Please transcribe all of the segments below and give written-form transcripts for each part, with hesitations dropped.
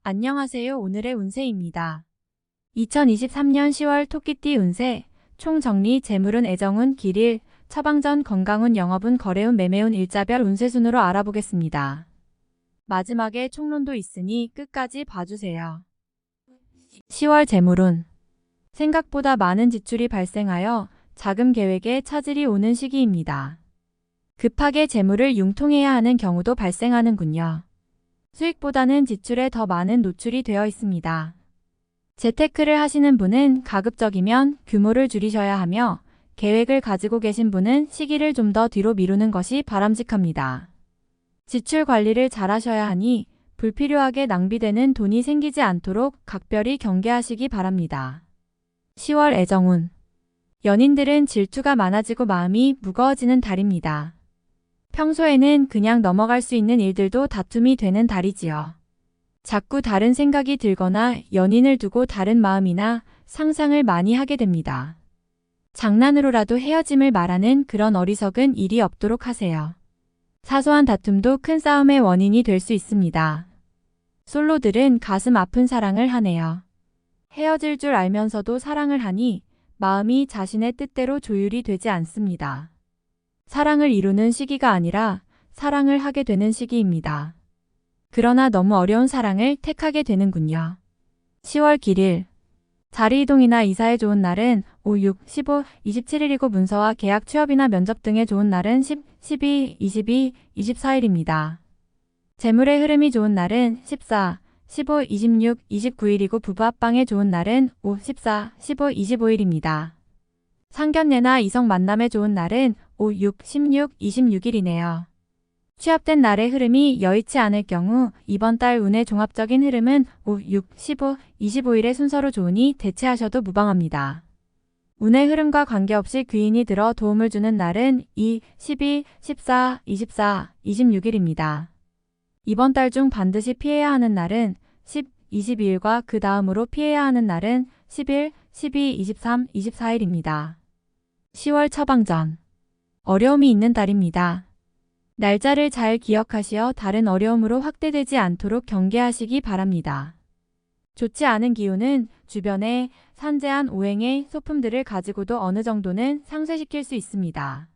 안녕하세요. 오늘의 운세입니다. 2023년 10월 토끼띠 운세, 총정리 재물운 애정운 길일, 처방전 건강운 영업운 거래운 매매운 일자별 운세 순으로 알아보겠습니다. 마지막에 총론도 있으니 끝까지 봐주세요. 10월 재물운. 생각보다 많은 지출이 발생하여 자금 계획에 차질이 오는 시기입니다. 급하게 재물을 융통해야 하는 경우도 발생하는군요. 수익보다는 지출에 더 많은 노출이 되어 있습니다. 재테크를 하시는 분은 가급적이면 규모를 줄이셔야 하며 계획을 가지고 계신 분은 시기를 좀 더 뒤로 미루는 것이 바람직합니다. 지출 관리를 잘 하셔야 하니 불필요하게 낭비되는 돈이 생기지 않도록 각별히 경계하시기 바랍니다. 10월 애정운. 연인들은 질투가 많아지고 마음이 무거워지는 달입니다. 평소에는 그냥 넘어갈 수 있는 일들도 다툼이 되는 달이지요. 자꾸 다른 생각이 들거나 연인을 두고 다른 마음이나 상상을 많이 하게 됩니다. 장난으로라도 헤어짐을 말하는 그런 어리석은 일이 없도록 하세요. 사소한 다툼도 큰 싸움의 원인이 될 수 있습니다. 솔로들은 가슴 아픈 사랑을 하네요. 헤어질 줄 알면서도 사랑을 하니 마음이 자신의 뜻대로 조율이 되지 않습니다. 사랑을 이루는 시기가 아니라 사랑을 하게 되는 시기입니다. 그러나 너무 어려운 사랑을 택하게 되는군요. 10월 길일. 자리 이동이나 이사에 좋은 날은 5, 6, 15, 27일이고 문서와 계약 취업이나 면접 등에 좋은 날은 10, 12, 22, 24일입니다. 재물의 흐름이 좋은 날은 14, 15, 26, 29일이고 부부 합방에 좋은 날은 5, 14, 15, 25일입니다. 상견례나 이성 만남에 좋은 날은 5, 6, 16, 26일이네요. 취업된 날의 흐름이 여의치 않을 경우 이번 달 운의 종합적인 흐름은 5, 6, 15, 25일의 순서로 좋으니 대체하셔도 무방합니다. 운의 흐름과 관계없이 귀인이 들어 도움을 주는 날은 2, 12, 14, 24, 26일입니다. 이번 달 중 반드시 피해야 하는 날은 10, 22일과 그 다음으로 피해야 하는 날은 11, 12, 23, 24일입니다. 10월 처방전. 어려움이 있는 달입니다. 날짜를 잘 기억하시어 다른 어려움으로 확대되지 않도록 경계하시기 바랍니다. 좋지 않은 기운은 주변에 산재한 오행의 소품들을 가지고도 어느 정도는 상쇄시킬 수 있습니다.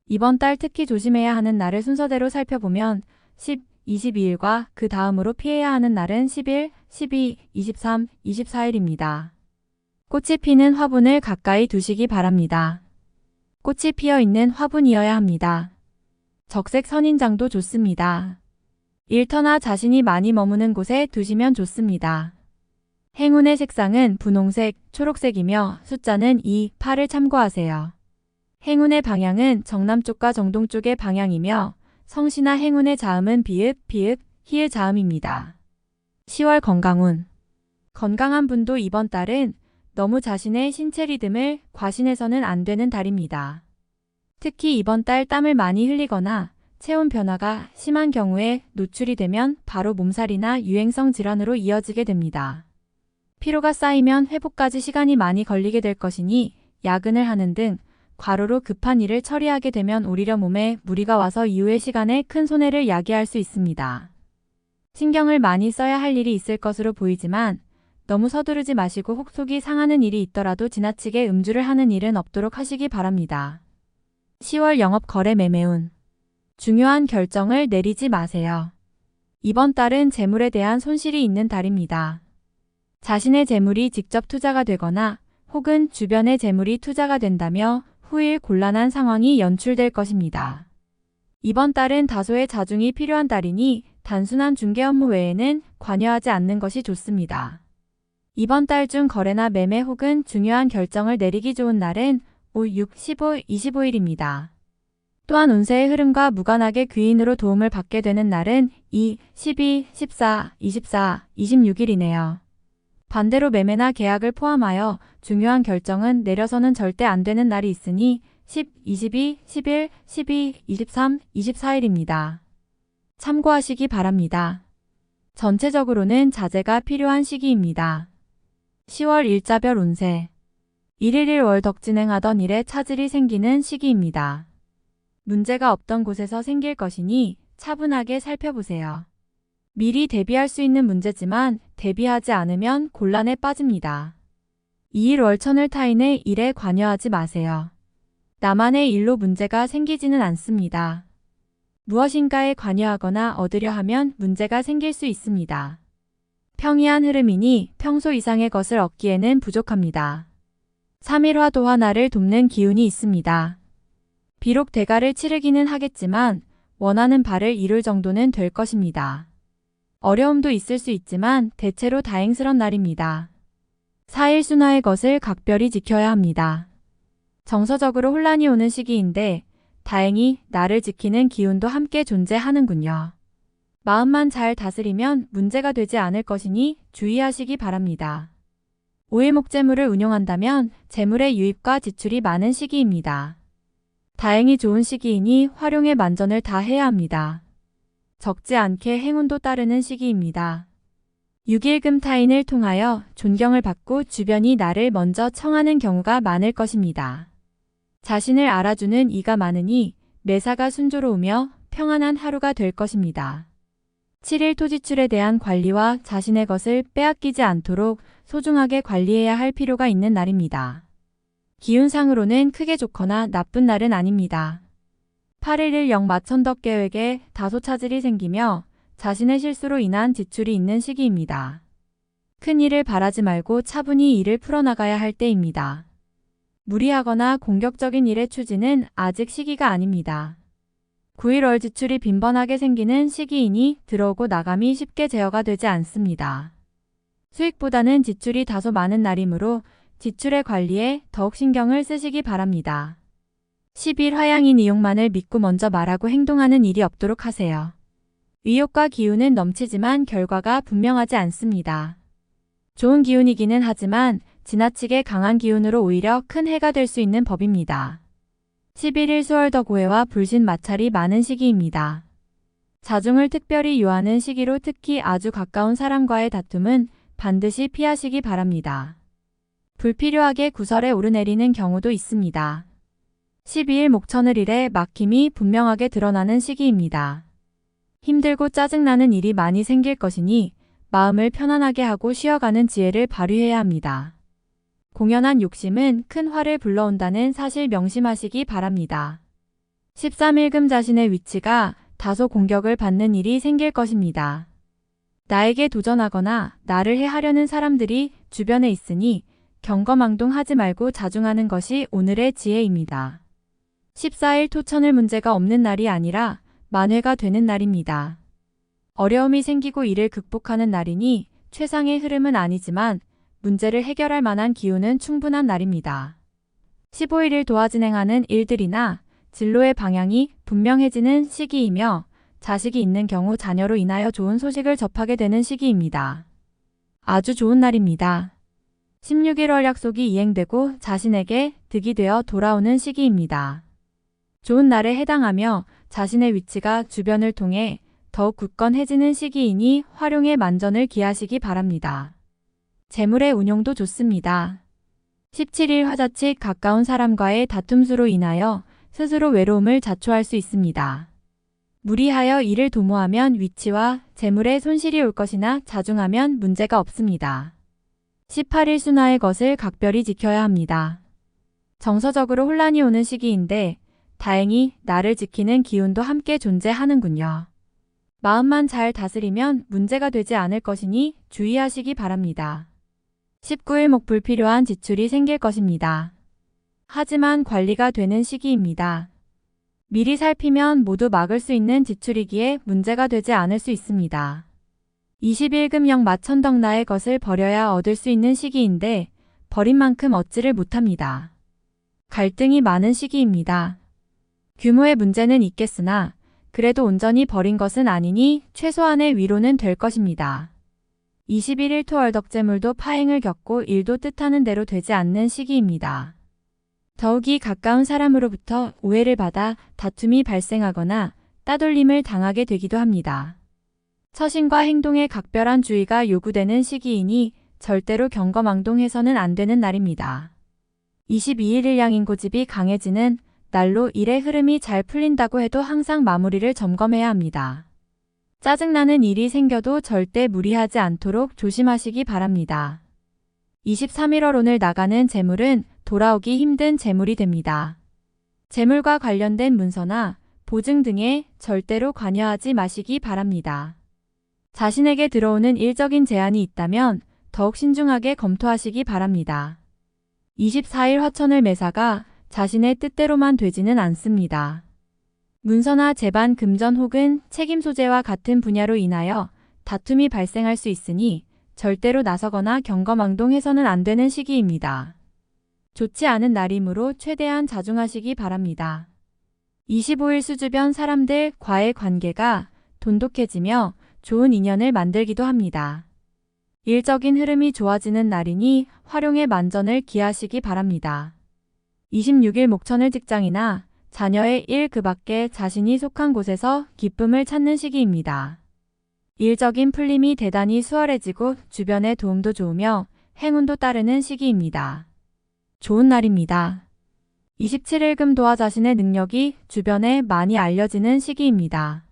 이번 달 특히 조심해야 하는 날을 순서대로 살펴보면 10, 22일과 그 다음으로 피해야 하는 날은 11, 12, 23, 24일입니다. 꽃이 피는 화분을 가까이 두시기 바랍니다. 꽃이 피어있는 화분이어야 합니다. 적색 선인장도 좋습니다. 일터나 자신이 많이 머무는 곳에 두시면 좋습니다. 행운의 색상은 분홍색, 초록색이며 숫자는 2, 8을 참고하세요. 행운의 방향은 정남쪽과 정동쪽의 방향이며 성씨나 행운의 자음은 비읍, 비읍, 히읗 자음입니다. 10월 건강운. 건강한 분도 이번 달은 너무 자신의 신체 리듬을 과신해서는 안 되는 달입니다. 특히 이번 달 땀을 많이 흘리거나 체온 변화가 심한 경우에 노출이 되면 바로 몸살이나 유행성 질환으로 이어지게 됩니다. 피로가 쌓이면 회복까지 시간이 많이 걸리게 될 것이니 야근을 하는 등 과로로 급한 일을 처리하게 되면 오히려 몸에 무리가 와서 이후의 시간에 큰 손해를 야기할 수 있습니다. 신경을 많이 써야 할 일이 있을 것으로 보이지만 너무 서두르지 마시고 혹 속이 상하는 일이 있더라도 지나치게 음주를 하는 일은 없도록 하시기 바랍니다. 10월 영업 거래 매매운. 중요한 결정을 내리지 마세요. 이번 달은 재물에 대한 손실이 있는 달입니다. 자신의 재물이 직접 투자가 되거나 혹은 주변의 재물이 투자가 된다며 후일 곤란한 상황이 연출될 것입니다. 이번 달은 다소의 자중이 필요한 달이니 단순한 중개 업무 외에는 관여하지 않는 것이 좋습니다. 이번 달 중 거래나 매매 혹은 중요한 결정을 내리기 좋은 날은 5, 6, 15, 25일입니다. 또한 운세의 흐름과 무관하게 귀인으로 도움을 받게 되는 날은 2, 12, 14, 24, 26일이네요. 반대로 매매나 계약을 포함하여 중요한 결정은 내려서는 절대 안 되는 날이 있으니 10, 22, 11, 12, 23, 24일입니다. 참고하시기 바랍니다. 전체적으로는 자제가 필요한 시기입니다. 10월 일자별 운세. 1일1월 덕진행하던 일에 차질이 생기는 시기입니다. 문제가 없던 곳에서 생길 것이니 차분하게 살펴보세요. 미리 대비할 수 있는 문제지만 대비하지 않으면 곤란에 빠집니다. 2일 월천을 타인의 일에 관여하지 마세요. 나만의 일로 문제가 생기지는 않습니다. 무엇인가에 관여하거나 얻으려 하면 문제가 생길 수 있습니다. 평이한 흐름이니 평소 이상의 것을 얻기에는 부족합니다. 3일화 도화 나를 돕는 기운이 있습니다. 비록 대가를 치르기는 하겠지만 원하는 바를 이룰 정도는 될 것입니다. 어려움도 있을 수 있지만 대체로 다행스런 날입니다. 4일 순화의 것을 각별히 지켜야 합니다. 정서적으로 혼란이 오는 시기인데 다행히 나를 지키는 기운도 함께 존재하는군요. 마음만 잘 다스리면 문제가 되지 않을 것이니 주의하시기 바랍니다. 5일 목재물을 운용한다면 재물의 유입과 지출이 많은 시기입니다. 다행히 좋은 시기이니 활용에 만전을 다해야 합니다. 적지 않게 행운도 따르는 시기입니다. 6일 금 타인을 통하여 존경을 받고 주변이 나를 먼저 청하는 경우가 많을 것입니다. 자신을 알아주는 이가 많으니 매사가 순조로우며 평안한 하루가 될 것입니다. 7일 토지출에 대한 관리와 자신의 것을 빼앗기지 않도록 소중하게 관리해야 할 필요가 있는 날입니다. 기운상으로는 크게 좋거나 나쁜 날은 아닙니다. 8일 영마천덕 계획에 다소 차질이 생기며 자신의 실수로 인한 지출이 있는 시기입니다. 큰 일을 바라지 말고 차분히 일을 풀어나가야 할 때입니다. 무리하거나 공격적인 일의 추진은 아직 시기가 아닙니다. 9일 월 지출이 빈번하게 생기는 시기이니 들어오고 나감이 쉽게 제어가 되지 않습니다. 수익보다는 지출이 다소 많은 날이므로 지출의 관리에 더욱 신경을 쓰시기 바랍니다. 10일 화양인 이용만을 믿고 먼저 말하고 행동하는 일이 없도록 하세요. 의욕과 기운은 넘치지만 결과가 분명하지 않습니다. 좋은 기운이기는 하지만 지나치게 강한 기운으로 오히려 큰 해가 될 수 있는 법입니다. 11일 수월덕오해와 불신 마찰이 많은 시기입니다. 자중을 특별히 요하는 시기로 특히 아주 가까운 사람과의 다툼은 반드시 피하시기 바랍니다. 불필요하게 구설에 오르내리는 경우도 있습니다. 12일 목천을일에 막힘이 분명하게 드러나는 시기입니다. 힘들고 짜증나는 일이 많이 생길 것이니 마음을 편안하게 하고 쉬어가는 지혜를 발휘해야 합니다. 공연한 욕심은 큰 화를 불러온다는 사실 명심하시기 바랍니다. 13일 금 자신의 위치가 다소 공격을 받는 일이 생길 것입니다. 나에게 도전하거나 나를 해하려는 사람들이 주변에 있으니 경거망동하지 말고 자중하는 것이 오늘의 지혜입니다. 14일 토천을 문제가 없는 날이 아니라 만회가 되는 날입니다. 어려움이 생기고 이를 극복하는 날이니 최상의 흐름은 아니지만 문제를 해결할 만한 기운은 충분한 날입니다. 15일을 도와 진행하는 일들이나 진로의 방향이 분명해지는 시기이며 자식이 있는 경우 자녀로 인하여 좋은 소식을 접하게 되는 시기입니다. 아주 좋은 날입니다. 16일 월 약속이 이행되고 자신에게 득이 되어 돌아오는 시기입니다. 좋은 날에 해당하며 자신의 위치가 주변을 통해 더욱 굳건해지는 시기이니 활용에 만전을 기하시기 바랍니다. 재물의 운용도 좋습니다. 17일 화자칫 가까운 사람과의 다툼수로 인하여 스스로 외로움을 자초할 수 있습니다. 무리하여 일을 도모하면 위치와 재물에 손실이 올 것이나 자중하면 문제가 없습니다. 18일 순화의 것을 각별히 지켜야 합니다. 정서적으로 혼란이 오는 시기인데 다행히 나를 지키는 기운도 함께 존재하는군요. 마음만 잘 다스리면 문제가 되지 않을 것이니 주의하시기 바랍니다. 19일 목 불필요한 지출이 생길 것입니다. 하지만 관리가 되는 시기입니다. 미리 살피면 모두 막을 수 있는 지출이기에 문제가 되지 않을 수 있습니다. 20일 금영 마천덕나의 것을 버려야 얻을 수 있는 시기인데 버린 만큼 얻지를 못합니다. 갈등이 많은 시기입니다. 규모의 문제는 있겠으나 그래도 온전히 버린 것은 아니니 최소한의 위로는 될 것입니다. 21일 토월덕재물도 파행을 겪고 일도 뜻하는 대로 되지 않는 시기입니다. 더욱이 가까운 사람으로부터 오해를 받아 다툼이 발생하거나 따돌림을 당하게 되기도 합니다. 처신과 행동에 각별한 주의가 요구되는 시기이니 절대로 경거망동해서는 안 되는 날입니다. 22일 일양인 고집이 강해지는 날로 일의 흐름이 잘 풀린다고 해도 항상 마무리를 점검해야 합니다. 짜증나는 일이 생겨도 절대 무리하지 않도록 조심하시기 바랍니다. 23일 오늘 나가는 재물은 돌아오기 힘든 재물이 됩니다. 재물과 관련된 문서나 보증 등에 절대로 관여하지 마시기 바랍니다. 자신에게 들어오는 일적인 제안이 있다면 더욱 신중하게 검토하시기 바랍니다. 24일 화천을 매사가 자신의 뜻대로만 되지는 않습니다. 문서나 재반 금전 혹은 책임 소재와 같은 분야로 인하여 다툼이 발생할 수 있으니 절대로 나서거나 경거망동해서는 안 되는 시기입니다. 좋지 않은 날이므로 최대한 자중하시기 바랍니다. 25일 수주변 사람들과의 관계가 돈독해지며 좋은 인연을 만들기도 합니다. 일적인 흐름이 좋아지는 날이니 활용의 만전을 기하시기 바랍니다. 26일 목천을 직장이나 자녀의 일 그 밖에 자신이 속한 곳에서 기쁨을 찾는 시기입니다. 일적인 풀림이 대단히 수월해지고 주변의 도움도 좋으며 행운도 따르는 시기입니다. 좋은 날입니다. 27일 금도와 자신의 능력이 주변에 많이 알려지는 시기입니다.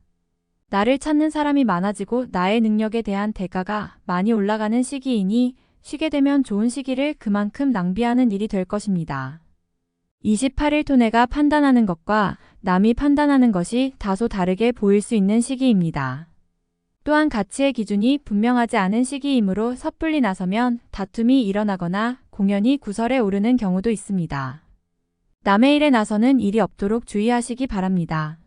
나를 찾는 사람이 많아지고 나의 능력에 대한 대가가 많이 올라가는 시기이니 쉬게 되면 좋은 시기를 그만큼 낭비하는 일이 될 것입니다. 28일 토내가 판단하는 것과 남이 판단하는 것이 다소 다르게 보일 수 있는 시기입니다. 또한 가치의 기준이 분명하지 않은 시기이므로 섣불리 나서면 다툼이 일어나거나 공연이 구설에 오르는 경우도 있습니다. 남의 일에 나서는 일이 없도록 주의하시기 바랍니다.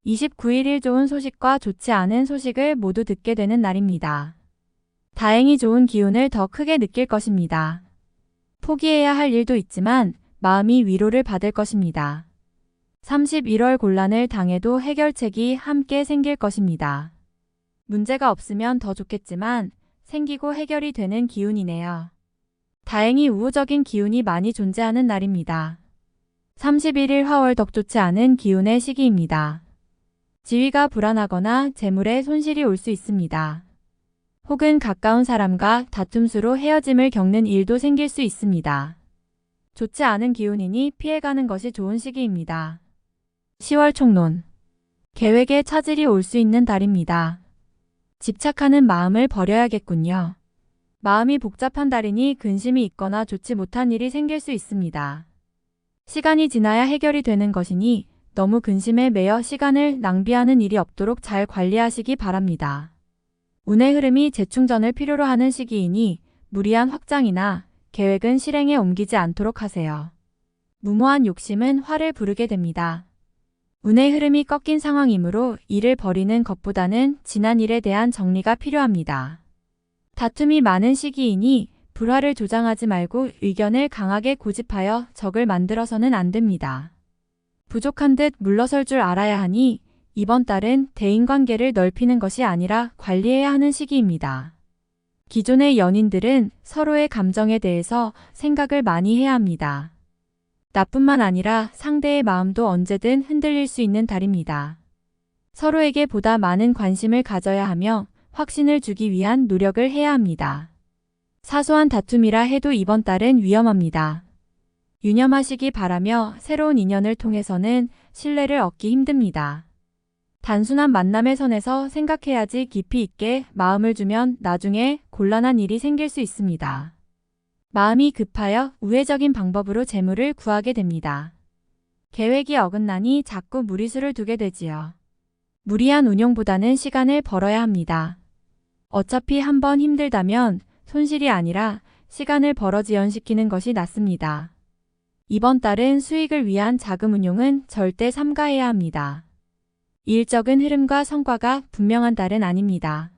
29일 일 좋은 소식과 좋지 않은 소식을 모두 듣게 되는 날입니다. 다행히 좋은 기운을 더 크게 느낄 것입니다. 포기해야 할 일도 있지만 마음이 위로를 받을 것입니다. 31월 곤란을 당해도 해결책이 함께 생길 것입니다. 문제가 없으면 더 좋겠지만 생기고 해결이 되는 기운이네요. 다행히 우호적인 기운이 많이 존재하는 날입니다. 31일 화월 덕 좋지 않은 기운의 시기입니다. 지위가 불안하거나 재물에 손실이 올 수 있습니다. 혹은 가까운 사람과 다툼수로 헤어짐을 겪는 일도 생길 수 있습니다. 좋지 않은 기운이니 피해가는 것이 좋은 시기입니다. 10월 총론. 계획에 차질이 올 수 있는 달입니다. 집착하는 마음을 버려야겠군요. 마음이 복잡한 달이니 근심이 있거나 좋지 못한 일이 생길 수 있습니다. 시간이 지나야 해결이 되는 것이니 너무 근심에 매여 시간을 낭비하는 일이 없도록 잘 관리하시기 바랍니다. 운의 흐름이 재충전을 필요로 하는 시기이니 무리한 확장이나 계획은 실행에 옮기지 않도록 하세요. 무모한 욕심은 화를 부르게 됩니다. 운의 흐름이 꺾인 상황이므로 일을 벌이는 것보다는 지난 일에 대한 정리가 필요합니다. 다툼이 많은 시기이니 불화를 조장하지 말고 의견을 강하게 고집하여 적을 만들어서는 안 됩니다. 부족한 듯 물러설 줄 알아야 하니 이번 달은 대인관계를 넓히는 것이 아니라 관리해야 하는 시기입니다. 기존의 연인들은 서로의 감정에 대해서 생각을 많이 해야 합니다. 나뿐만 아니라 상대의 마음도 언제든 흔들릴 수 있는 달입니다. 서로에게 보다 많은 관심을 가져야 하며 확신을 주기 위한 노력을 해야 합니다. 사소한 다툼이라 해도 이번 달은 위험합니다. 유념하시기 바라며 새로운 인연을 통해서는 신뢰를 얻기 힘듭니다. 단순한 만남의 선에서 생각해야지 깊이 있게 마음을 주면 나중에 곤란한 일이 생길 수 있습니다. 마음이 급하여 우회적인 방법으로 재물을 구하게 됩니다. 계획이 어긋나니 자꾸 무리수를 두게 되지요. 무리한 운용보다는 시간을 벌어야 합니다. 어차피 한번 힘들다면 손실이 아니라 시간을 벌어 지연시키는 것이 낫습니다. 이번 달은 수익을 위한 자금 운용은 절대 삼가해야 합니다. 일적인 흐름과 성과가 분명한 달은 아닙니다.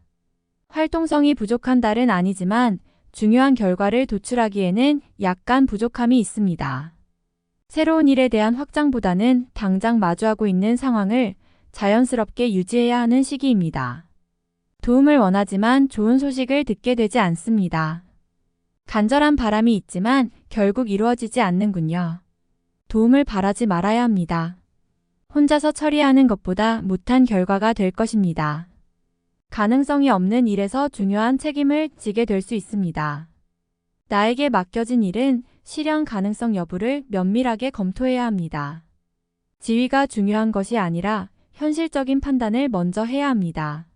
활동성이 부족한 달은 아니지만 중요한 결과를 도출하기에는 약간 부족함이 있습니다. 새로운 일에 대한 확장보다는 당장 마주하고 있는 상황을 자연스럽게 유지해야 하는 시기입니다. 도움을 원하지만 좋은 소식을 듣게 되지 않습니다. 간절한 바람이 있지만 결국 이루어지지 않는군요. 도움을 바라지 말아야 합니다. 혼자서 처리하는 것보다 못한 결과가 될 것입니다. 가능성이 없는 일에서 중요한 책임을 지게 될 수 있습니다. 나에게 맡겨진 일은 실현 가능성 여부를 면밀하게 검토해야 합니다. 지위가 중요한 것이 아니라 현실적인 판단을 먼저 해야 합니다.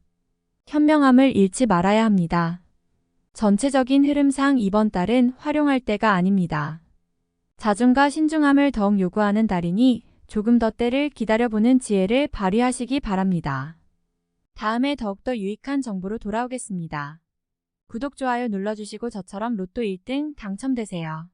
현명함을 잃지 말아야 합니다. 전체적인 흐름상 이번 달은 활용할 때가 아닙니다. 자중과 신중함을 더욱 요구하는 달이니 조금 더 때를 기다려보는 지혜를 발휘하시기 바랍니다. 다음에 더욱더 유익한 정보로 돌아오겠습니다. 구독, 좋아요 눌러주시고 저처럼 로또 1등 당첨되세요.